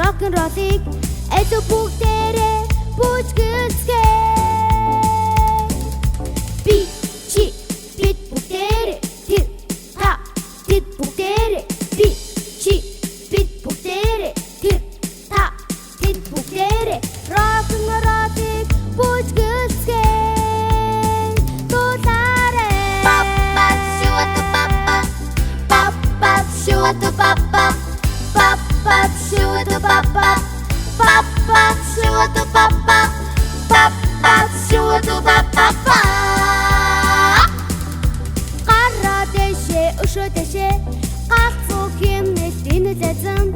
rock'n'roll sick эцэг бүгдээрээ бүжгэлцгээ би чи бид бүгдээрээ тэр та тэд бүгдээрээ би чи бид бүгдээрээ тэр та тэд бүгдээрээ rock'n'roll sick бүжгэлцгээ Гарадэшээ өшөөдэшээ галзуу хэмнээс энэ зэзэн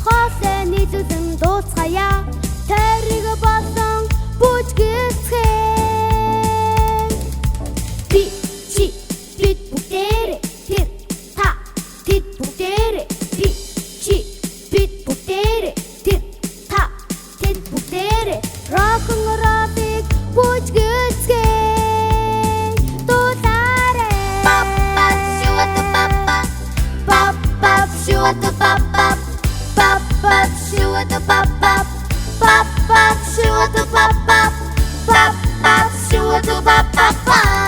хоолой нийлүүлэн дууцгаая тэрийг болсон бүжгэлцгээ би чи бид бүгдээрээ тэр та тэд бүгдээрээ би чи бид бүгдээрээ тэр та тэд бүгдээрээ rock'n'roll-ыг бүжгэлцгээ Pop, pop, shoo-a-doo-pop-pop. Pop, pop, shoo-a-doo-pop-pop.